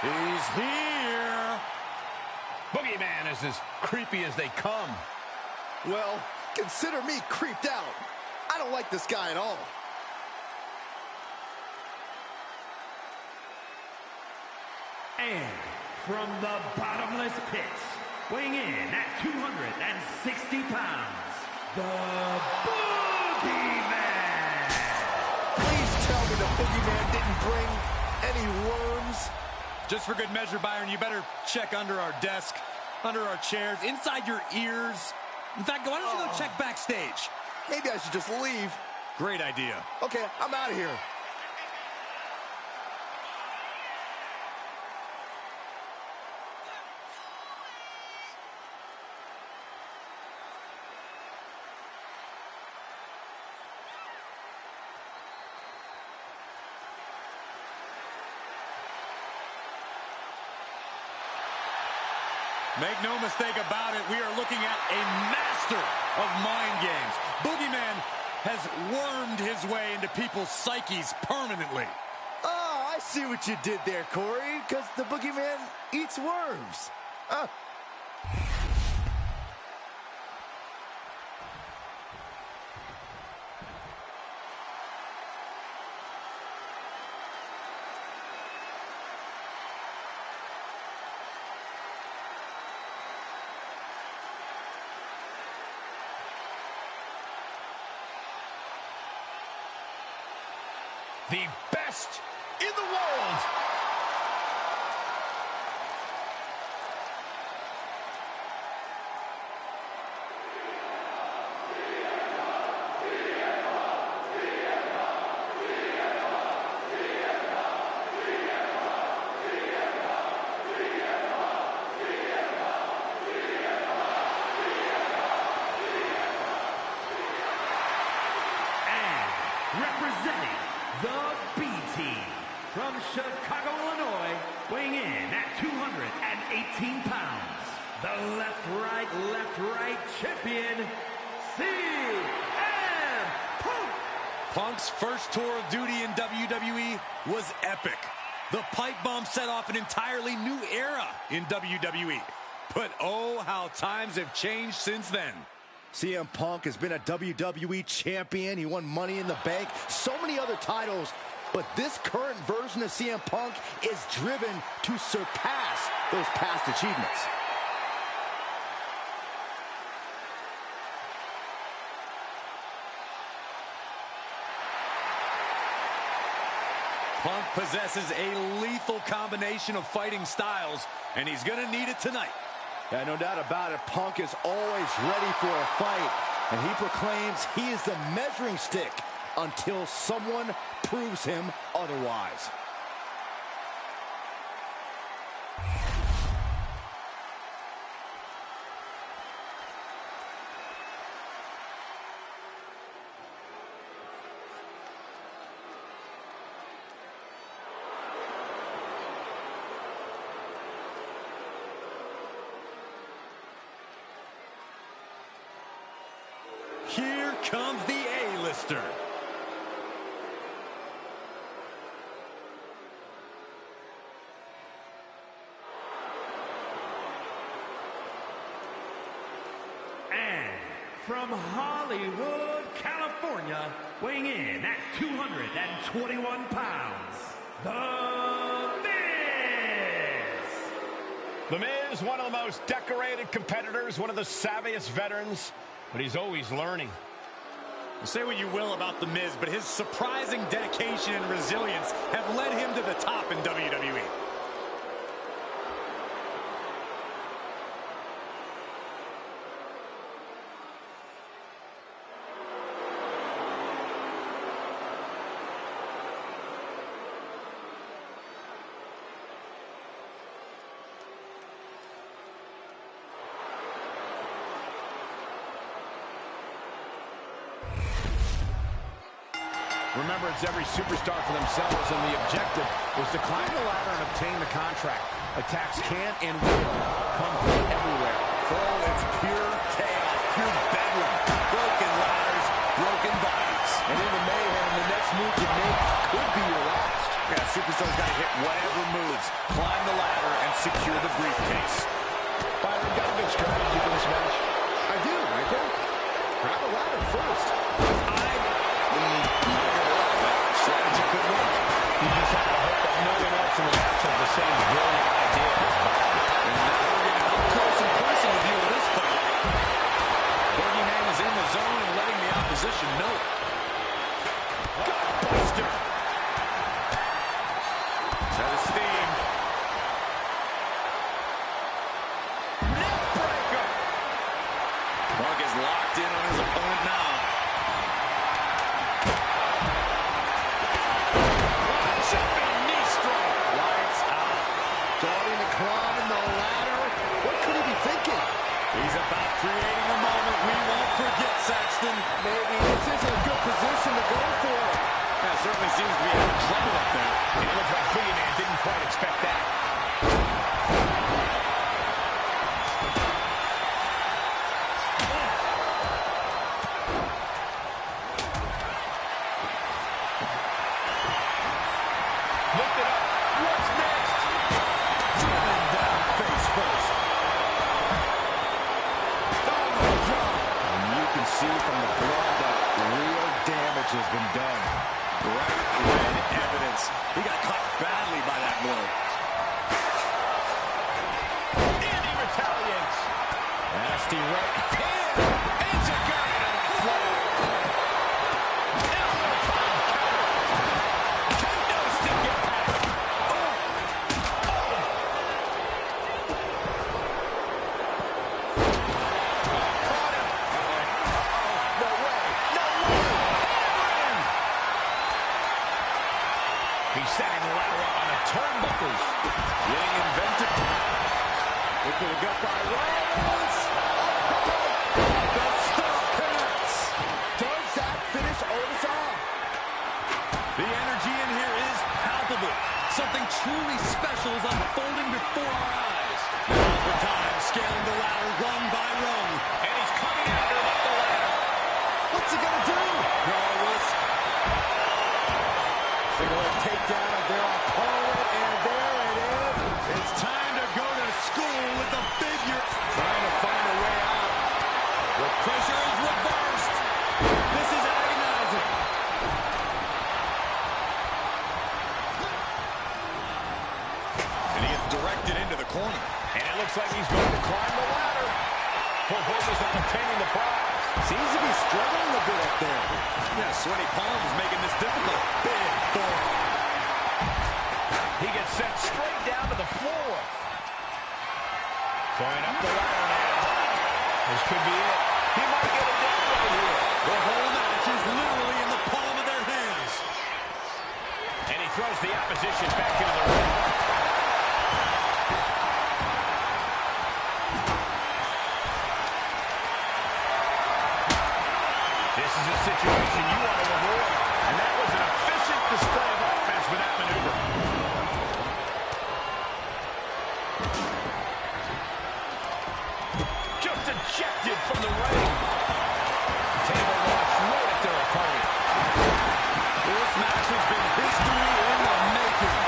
He's here. Boogeyman is as creepy as they come. Well, consider me creeped out. I don't like this guy at all. And from the bottomless pits, weighing in at 260 pounds, the Boogeyman! Please tell me the Boogeyman didn't bring any worms. Just for good measure, Byron, you better check under our desk, under our chairs, inside your ears. In fact, why don't you go check backstage? Maybe I should just leave. Great idea. Okay, I'm out of here. Make no mistake about it, we are looking at a master of mind games. Boogeyman has wormed his way into people's psyches permanently. Oh, I see what you did there, Corey, because the Boogeyman eats worms. The best in the world. Representing the B-Team from Chicago, Illinois, weighing in at 218 pounds, the left-right champion, CM Punk. Punk's first tour of duty in WWE was epic. The pipe bomb set off an entirely new era in WWE. But oh, how times have changed since then. CM Punk has been a WWE champion. He won Money in the Bank, so many other titles. But this current version of CM Punk is driven to surpass those past achievements. Punk possesses a lethal combination of fighting styles, and he's going to need it tonight. Yeah, no doubt about it. Punk is always ready for a fight, and he proclaims he is the measuring stick until someone proves him otherwise. Here comes the A-lister. And from Hollywood, California, weighing in at 221 pounds, The Miz! The Miz, one of the most decorated competitors, one of the savviest veterans, but he's always learning. Say what you will about The Miz, but his surprising dedication and resilience have led him to the top in WWE. Remember, it's every superstar for themselves, and the objective was to climb the ladder and obtain the contract. Attacks can and will come from everywhere. Oh, it's pure chaos, pure bedlam. Broken ladders, broken bodies. And in the mayhem, the next move you make could be your last. Yeah, superstars got to hit whatever moves, climb the ladder, and secure the briefcase. Byron, got a good strategy for this match? I do, Michael. Grab a ladder first. Strategy could work. You just have to hope that no one else in the match has the same brilliant idea as Byron. And now we're getting up close and personal view of this fight. Boogeyman is in the zone and letting the opposition know it. Gutbuster. Set of steam. Neckbreaker. Punk is locked in on his opponent now. He's about creating a moment we won't forget, Saxton. Maybe this isn't a good position to go for. That certainly seems to be having trouble up there. And it looks like Boogeyman didn't quite expect that. Lift it up. What's next? Driven down face first. See from the blood that real damage has been done. Bright red evidence. He got caught badly by that blow. And he retaliates. Nasty right hand. It's a gun on the floor. Kendo stick impact. He's setting the ladder up on the turnbuckles. Getting inventive. Look at the gut by Rollins. The stomp connects. Does that finish Otis off? The energy in here is palpable. Something truly special is unfolding before our eyes. Now's the time, scaling the ladder rung by rung. And he's coming after him up the ladder. What's he gonna do? Single takedown of their opponent, and there it is. It's time to go to school with the figure. Trying to find a way out. The pressure is reversed. This is agonizing. And he is directed into the corner. And it looks like he's going to climb the ladder. Full focus on obtaining the prize. Seems to be struggling a bit up there. Yeah, sweaty palms making this difficult. Big forearm. He gets sent straight down to the floor. Going up the ladder now. This could be it. He might get it down right here. The whole match is literally in the palm of their hands. And he throws the opposition back into the ring. This is a situation you want to avoid. And that was an efficient display of offense with that maneuver. Just ejected from the ring. Table launched right at their opponent. This match has been history in the making.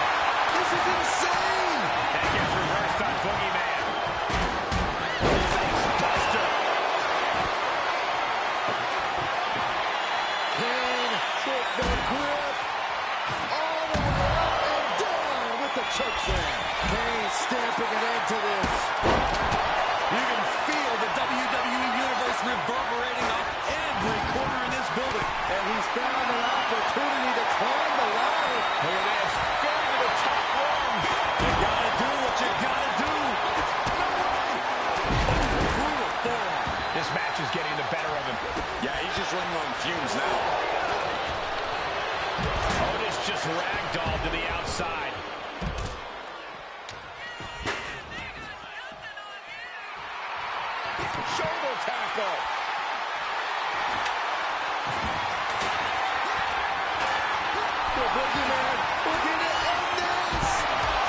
This is insane. And gets reversed on Boogeyman. Buster. building. And he's found an opportunity to climb the ladder. Look at this. Going to the top rung. You gotta do what you gotta do. Brutal forearm. This match is getting the better of him. Yeah, he's just running on fumes now. Otis just ragdolled to the outside. Shoulder tackle. The boogeyman looking to end this.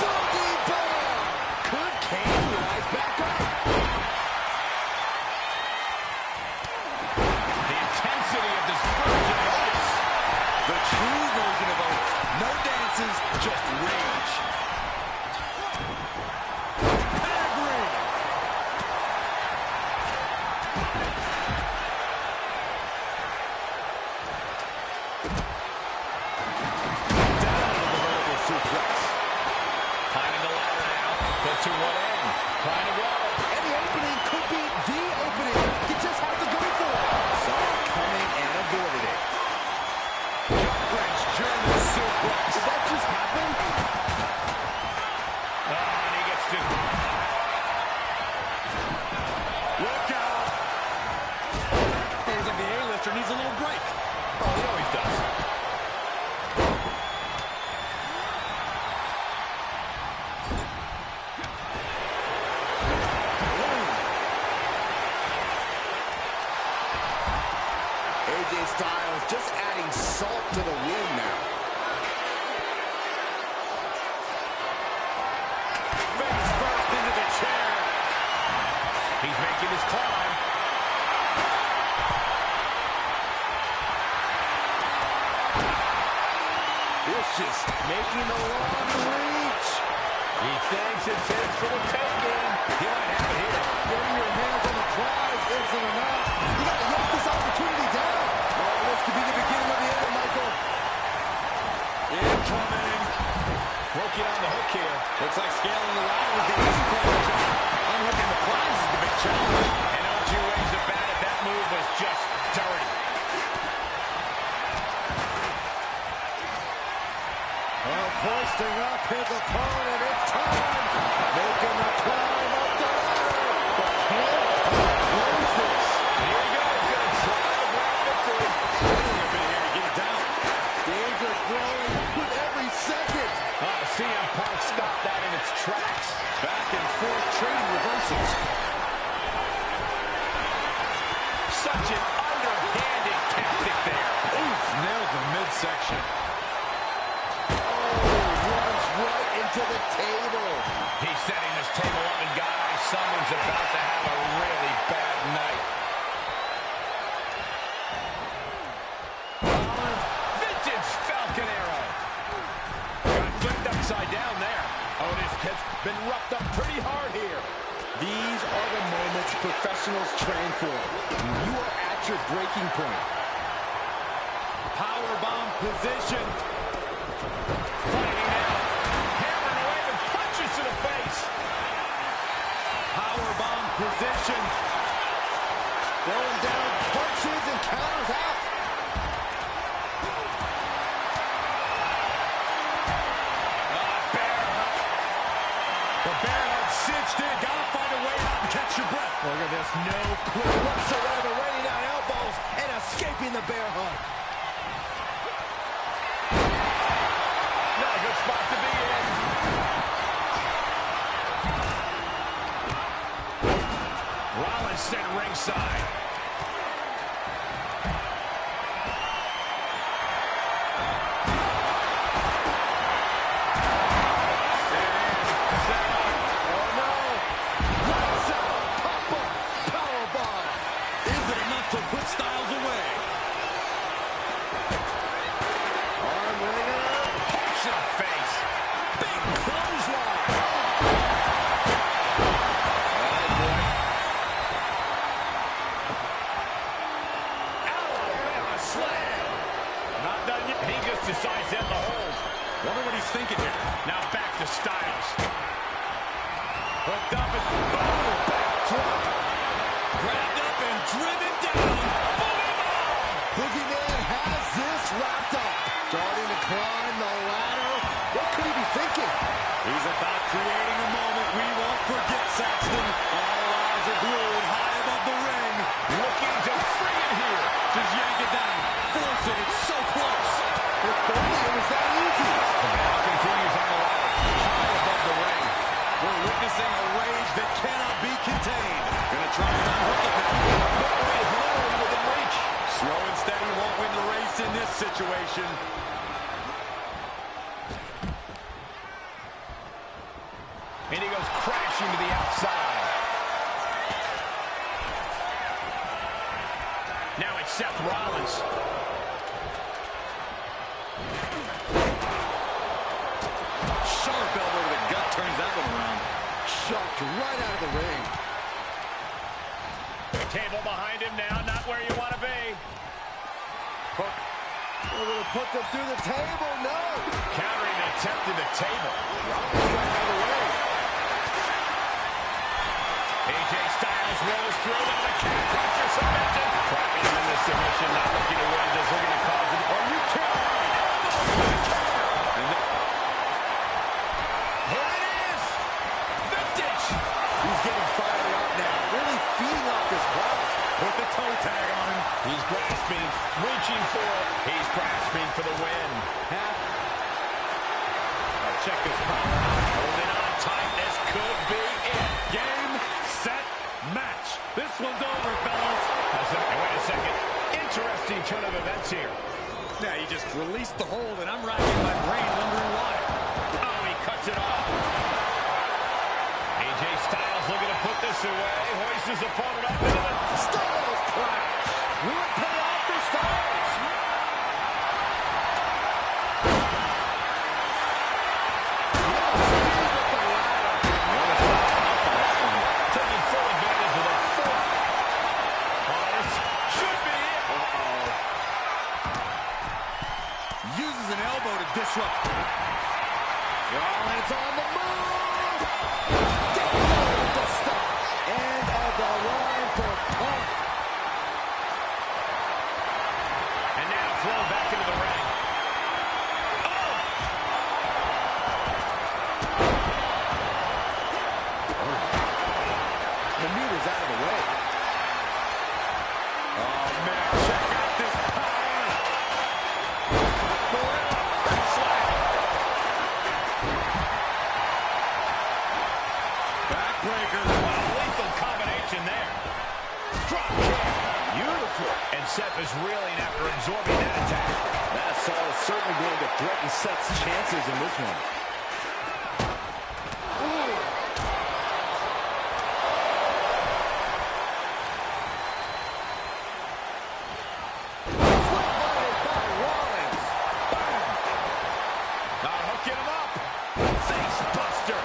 Boogie bomb. Could Kane rise back up? The intensity of this version of Otis. The true version of Otis. No dances, just rage. Climbing the ladder now. But to what end? Climbing the ladder. And the opening could be the opening. He just has to go for it. Saw it coming and avoided it. French German suplex. Did that just happen? And he gets to... Look out. Seems like the A-lister needs a little break. Oh, he always does. AJ Styles just adding salt to the wound now. Face first into the chair. He's making his climb. Vicious making the long reach. He thinks it's his for the taking. He might have it here. Getting your hands on the prize isn't enough. You gotta yank this opportunity down. Oh, this could be the beginning of the end, Michael. Incoming. Working on the hook here. Looks like scaling the ladder was the easy part of the job. Unhooking the prize is the big challenge. And no two ways about it. That move was just dirty. Well, hoisting up his opponent. It's time. Making the climb up the ladder. But can't close this. Here we go. Gonna try to grab victory. A bit here to get it down. Danger growing with every second. CM Punk stopped that in its tracks. Back and forth trading reversals. Such an underhanded tactic there. Oof, nails the midsection. Runs right into the table. He's setting this table up, and guys, someone's about to have a really bad night. Vintage Falcon Arrow. Got flipped upside down there. Otis has been roughed up pretty hard here. These are the moments professionals train for. When you are at your breaking point. Powerbomb position. Fighting now. Hammering away with punches to the face. Powerbomb position. Throwing down punches and counters out. The bear hug cinched in. Gotta find a way out and catch your breath. Look at this. No clue whatsoever. Raining down elbows and escaping the bear hug. Not a good spot to be in. Rollins sent ringside. Is it enough to put Styles away? Arm wringer. Punch in the face. Big clothesline. Alabama slam. Not done yet. He just decides to end the hold. Wonder what he's thinking here. Now back to Styles. Hooked up and boom, back drop. Grabbed up and driven down. Boogeyman. Boogeyman situation. And he goes crashing to the outside. Now it's Seth Rollins. Sharp elbow to the gut turns that one around. Shoved right out of the ring. Table behind him now, not where you want to be. Hook. We're going to put them through the table. No. Countering the attempt to the table. Rollins right out of the way. AJ Styles rolls through on the cat crusher submission. Trapping him in the submission, not looking to win, just looking to cause him. Are you kidding me? Here it is. Vintage. He's getting fired up now. Really feeding off this crowd. Put the toe tag on him. He's grasping, reaching for it. He's grasping for the win. Check this power. Holding on tight. This could be it. Game, set, match. This one's over, fellas. Wait a second. Interesting turn of events here. Now he just released the hold, and I'm racking my brain wondering why. Oh, he cuts it off. AJ Styles looking to put this away. Hoists his opponent up into the Styles crash. Will it pay off for Styles? taking full advantage of the foot. Oh, this should be it. Uses an elbow to disrupt. Rollins on the move. Down to stop. End of the line for Punk. And now thrown back into the ring. The meter's out of the way. Oh, man, check out this power. Backbreaker. What a lethal combination there. Drop kick. Beautiful. And Seth is reeling after absorbing that attack. That assault is certainly going to threaten Seth's chances in this one. Hooking him up. Face buster.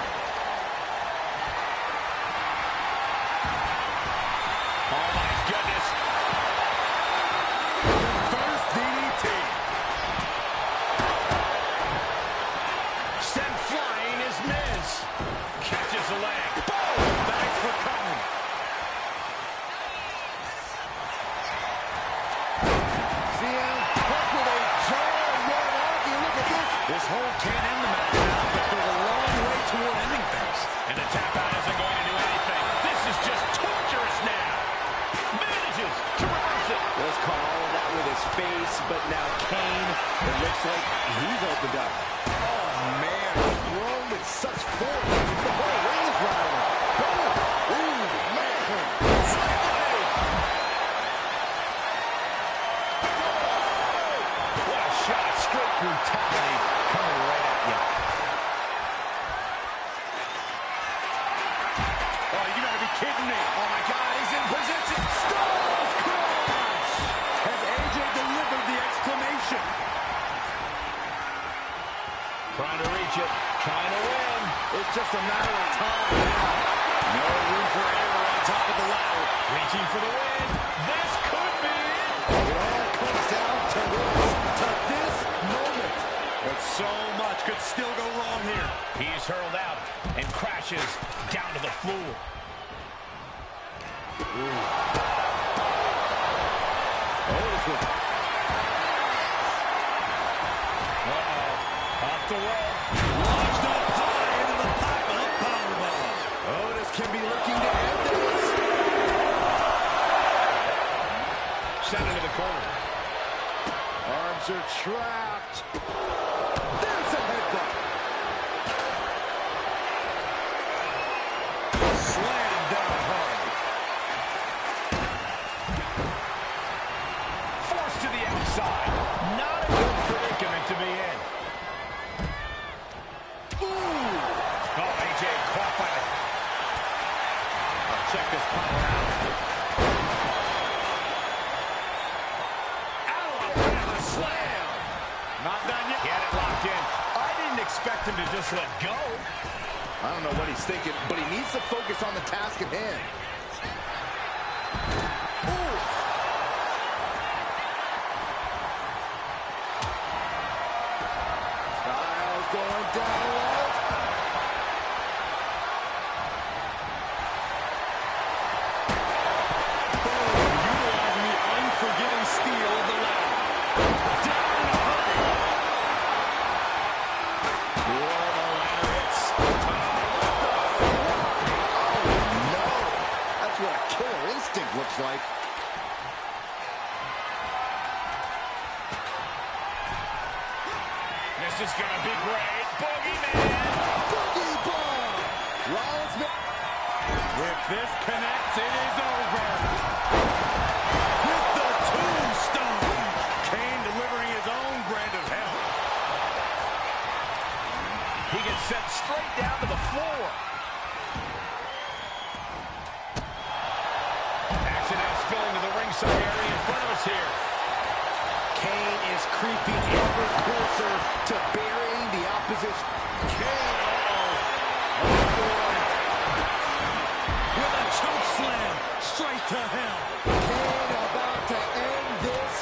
Oh, my goodness. First DDT. Sent flying is Miz. Catches the leg. Boom! Thanks for coming. CM Punk with a giant run off. You look at this. This hold can't end the match now, but there's a long way toward ending things. And the tap out isn't going to do anything. This is just torturous now. Manages to reverse it. Let's call all of that with his face, but now Kane, it looks like he's opened up. Oh, man. Thrown with such force. The whole ring is rattling. Boom. Ooh, man. What a shot. Straight brutality coming right at you. Oh, you gotta be kidding me. Oh, my God. He's in position. Styles crash! Has AJ delivered the exclamation? Trying to reach it. Trying to win. It's just a matter of time now. No room for error on top of the ladder. Reaching for the win. This could be it. It all comes down to this moment. But so much could still go wrong here. He's hurled out and crashes down to the floor. Otis with Off the rope. Launched up high into the pile-up powerbomb. Otis can be looking to end this. Sent into the corner. Arms are trapped. There's a headbutt. Slammed down hard. Forced to the outside. Not him to just let go. I don't know what he's thinking, but he needs to focus on the task at hand. Ooh. Styles going down low. Utilizing the unforgiving steel of the ladder. Down in a hurry. Whoa, the ladder hits. Oh, no. That's what a killer instinct looks like. This is going to be great. Boogeyman. Boogie bomb. Rollins. If this connects, it is over. With the tombstone. Kane delivering his own brand of hell. He gets sent straight down to the floor. Action now spilling to the ringside area in front of us here. Kane is creeping ever closer to burying the opposition. Kane, with a choke slam straight to hell. Kane about to end this.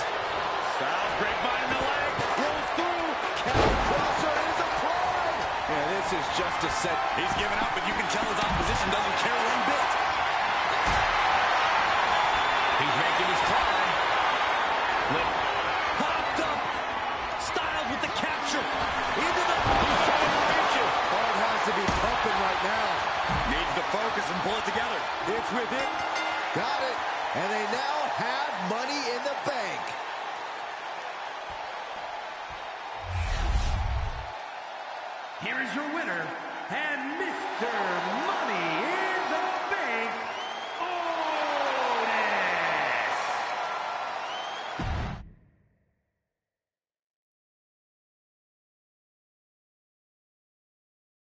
Styles grapevine in the leg. Goes through. Calf crusher is applied. Yeah, this is just a set. He's giving up, but you can tell his opposition doesn't care one bit. He's making his climb. Popped up. Styles with the capture. Into the... Heart has to be pumping right now. Needs to focus and pull it together. It's with it. Got it. And they now have money in the bank. Here is your winner, and Mr. Money